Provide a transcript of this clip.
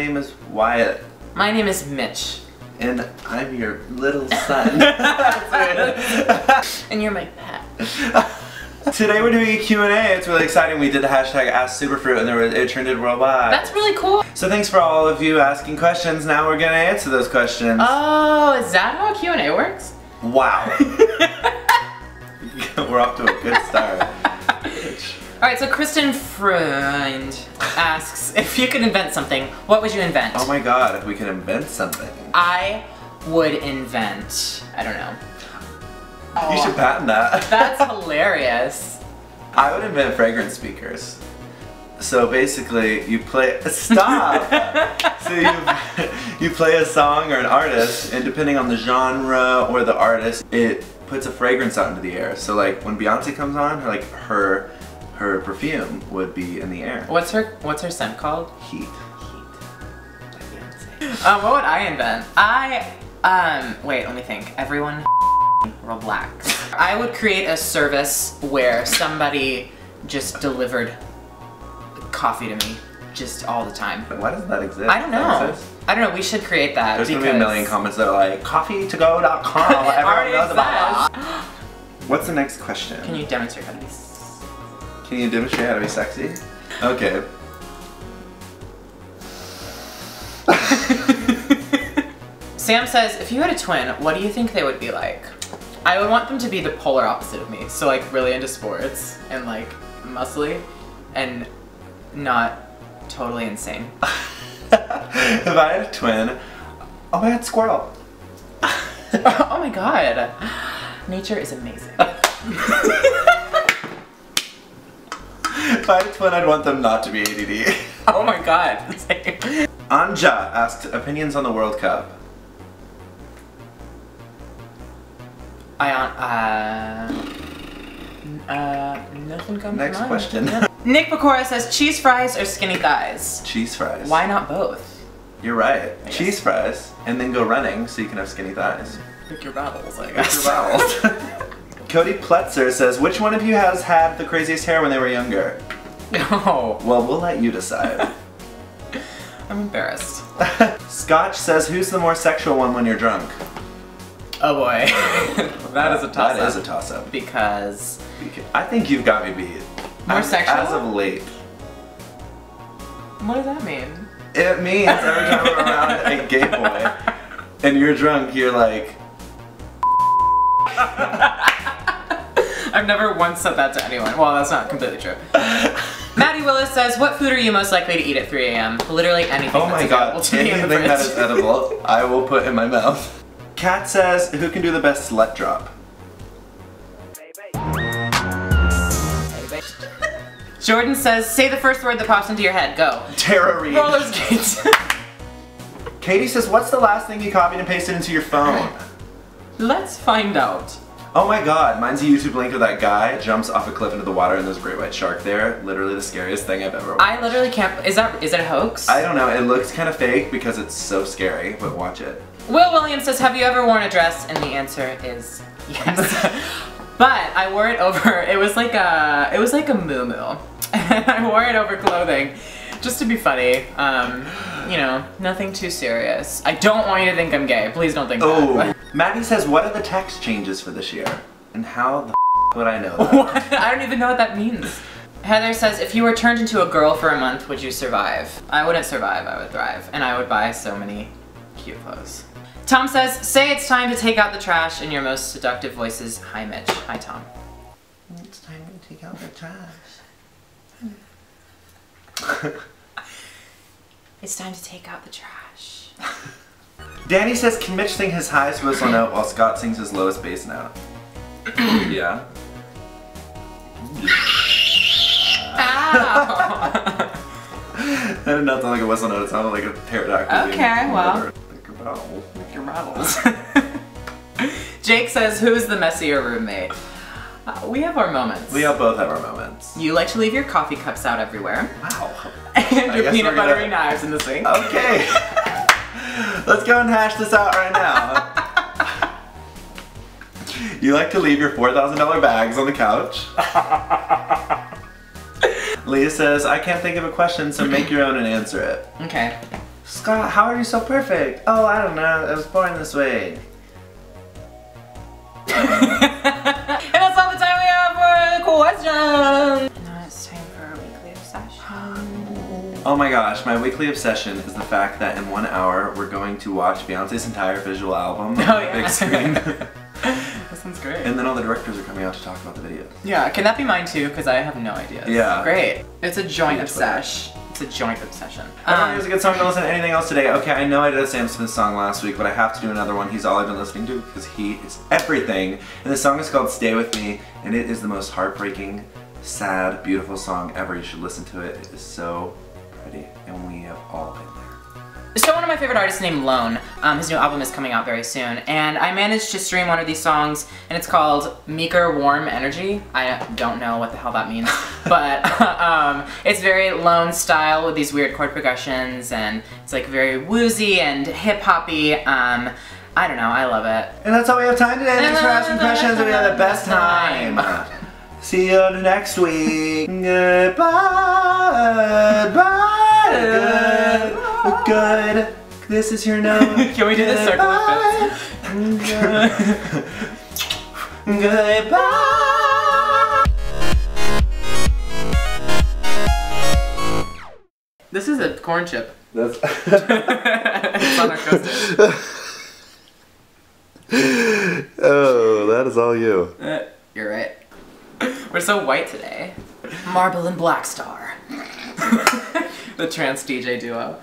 name is Wyatt. My name is Mitch. And I'm your little son. And you're my pet. Today we're doing a Q&A. It's really exciting. We did the hashtag Ask Superfruit and it trended worldwide. That's really cool. So thanks for all of you asking questions. Now we're gonna answer those questions. Oh, is that how Q&A works? Wow. We're off to a good start. Alright, so Kristen Freund asks, if you could invent something, what would you invent? Oh my god, if we could invent something. I would invent, I don't know. You should patent that. That's hilarious. I would invent fragrance speakers. So basically, you play, stop! So you play a song or an artist, and depending on the genre or the artist, it puts a fragrance out into the air. So like, when Beyonce comes on, her perfume would be in the air. What's her scent called? Heat. What would I invent? Wait, let me think. Everyone relax. I would create a service where somebody just delivered coffee to me just all the time. Why doesn't that exist? I don't know. I don't know, we should create that. There's gonna be a million comments that are like, coffeetogo.com, everyone knows about it. What's the next question? Can you demonstrate how to be Can you demonstrate how to be sexy? Okay. Sam says, if you had a twin, what do you think they would be like? I would want them to be the polar opposite of me. So like really into sports and like muscly and not totally insane. If I had a twin, oh my god, squirrel. Oh my god. Nature is amazing. If I had a twin, I'd want them not to be ADD. Oh my god. Anja asked opinions on the World Cup. Nothing comes Next to mind. question. No. Nick Pecora says, cheese fries or skinny thighs? Cheese fries. Why not both? You're right. Cheese fries, and then go running so you can have skinny thighs. Pick your battles, I guess. Pick your battles. Cody Pletzer says, which one of you has had the craziest hair when they were younger? Oh. Well, we'll let you decide. I'm embarrassed. Scotch says, who's the more sexual one when you're drunk? Oh boy. That is a toss-up. That is a toss-up. Because I think you've got me beat. More sexual? As of late. What does that mean? It means every time we're around a gay boy and you're drunk, you're like... I've never once said that to anyone. Well, that's not completely true. Maddie Willis says, what food are you most likely to eat at 3 a.m.? Literally anything oh that's available to me in the fridge. Anything that is edible, I will put in my mouth. Kat says, who can do the best slut drop? Jordan says, say the first word that pops into your head. Go. Tara Reid. Roller skates. Katie says, what's the last thing you copied and pasted into your phone? Let's find out. Oh my god, mine's a YouTube link of that guy jumps off a cliff into the water and there's a great white shark there. Literally the scariest thing I've ever watched. I literally can't, is it a hoax? I don't know, it looks kind of fake because it's so scary, but watch it. Will Williams says, have you ever worn a dress? And the answer is yes. But I wore it over, it was like a muumuu. And I wore it over clothing just to be funny. You know, nothing too serious. I don't want you to think I'm gay. Please don't think that. Maddie says, what are the tax changes for this year? And how the would I know that? What? I don't even know what that means. Heather says, if you were turned into a girl for a month, would you survive? I wouldn't survive, I would thrive. And I would buy so many cute clothes. Tom says, say it's time to take out the trash in your most seductive voices. Hi Mitch. Hi Tom. It's time to take out the trash. It's time to take out the trash. Danny says, can Mitch sing his highest whistle note while Scott sings his lowest bass note? Yeah. Ow! That did not sound like a whistle note, it sounded like a pterodactyl. Okay, well. Pick your battles. Pick your battles. Jake says, who's the messier roommate? We have our moments. We both have our moments. You like to leave your coffee cups out everywhere. Wow. And your peanut buttery knives in the sink. Okay. Let's go and hash this out right now. You like to leave your $4,000 bags on the couch. Leah says, I can't think of a question, so make your own and answer it. Okay. Scott, how are you so perfect? Oh, I don't know. I was born this way. And that's all the time we have for the question. Now it's time for our weekly obsession. Oh my gosh, my weekly obsession is the fact that in 1 hour we're going to watch Beyonce's entire visual album on the big screen. That sounds great. And then all the directors are coming out to talk about the videos. Yeah, can that be mine too? Because I have no idea. Yeah. Great. It's a joint obsession. It's a joint obsession. I don't think it's a good song to listen to anything else today. Okay, I know I did a Sam Smith song last week, but I have to do another one. He's all I've been listening to because he is everything. And the song is called Stay With Me, and it is the most heartbreaking, sad, beautiful song ever. You should listen to it. It is so pretty, and we have all been there. So one of my favorite artists named Lone, his new album is coming out very soon, and I managed to stream one of these songs, and it's called Meeker Warm Energy. I don't know what the hell that means, but it's very Lone style with these weird chord progressions, and it's like very woozy and hip-hoppy. I don't know, I love it. And that's all we have time today. Thanks for asking questions, and we had the best time. See you next week. Goodbye. Bye. Good. This is your note. Can we do the circle of fifths? Goodbye. This is a corn chip. That's It's on our coaster. Oh, that is all you. You're right. We're so white today. Marble and Black Star. The trance DJ duo.